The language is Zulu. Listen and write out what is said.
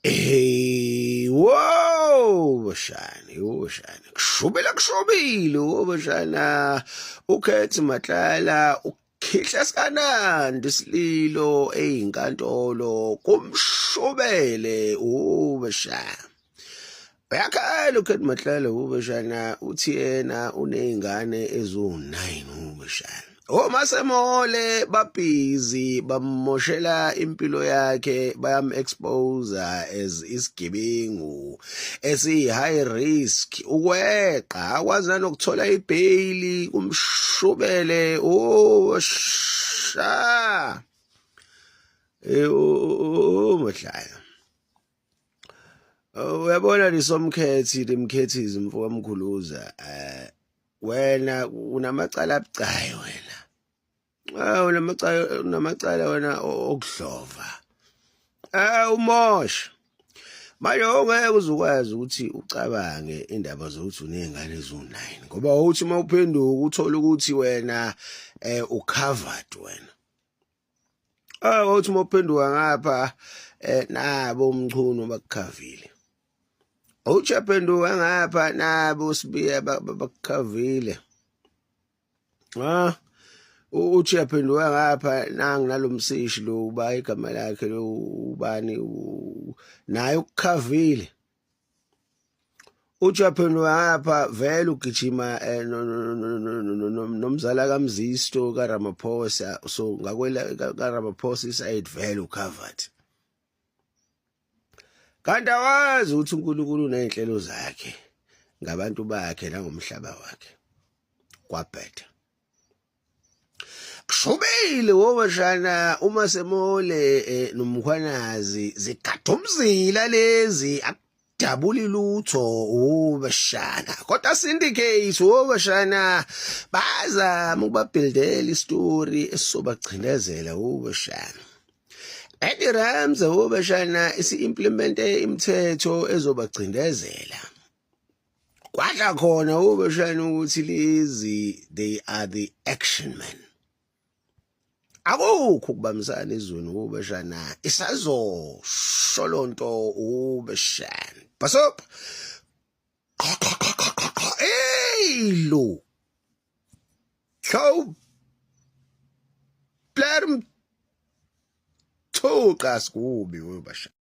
Hey, wow, bashani, kushobile, bashana, ukhethi Matlala, ukhihla sikanandi isililo eyinkantolo, kumshobele, bashana. Uyakhala ukhethi Matlala, bashana, uthi yena uney'ngane eziwu-9, bashana. Omasemole babhizi bamoshela impilo yakhe bayam-exposa as isigebengu esiyi-high risk ukweqa akwazi nanokuthola ibheyili kumshubele sha Matlala uyabona lisomkhethi limkhethizi mfowamkhuluza wena unamacala abucayi wena unamacala wena okudlova umosha manje ongeke uzukwazi ukuthi ucabange indaba zokuthi unezingane eziwu-9 ngoba uthi mawuphenduka uthola ukuthi wena ucovered wena uthi mawuphenduka ngapha nabo umchunu bakukhavile uchaphenduka ngapha nabo sibiya bakukhavile uthi yaphenduka ngapha nangu nalomsishi lo uba igama lakhe lo ubani naye ukukhavile uthi yaphenduka ngapha vele ugijima nomzala kaMzisto kaRamaphosa so ngakwela kaRamaphosa iside vele ucovered kanti awazi ukuthi uNkulunkulu uney'nhlelo zakhe ngabantu bakhe nangomhlaba wakhe kwabhetha kushubile bashana uMasemole nomkhwanazi zigada umzila lezi akudabuli lutho bashana kodwa syndicate bashana bazama ukubabhildela istory esisobagcinezela bashana Eddie Ramsey bashana isi-implemente imithetho ezobagcindezela kwadla khona bashana ukuthi lezi they are the action men akukho ukubambisana ezweni bashana isazosholonto bashana basop lo so Plarm Thoka skubi bashana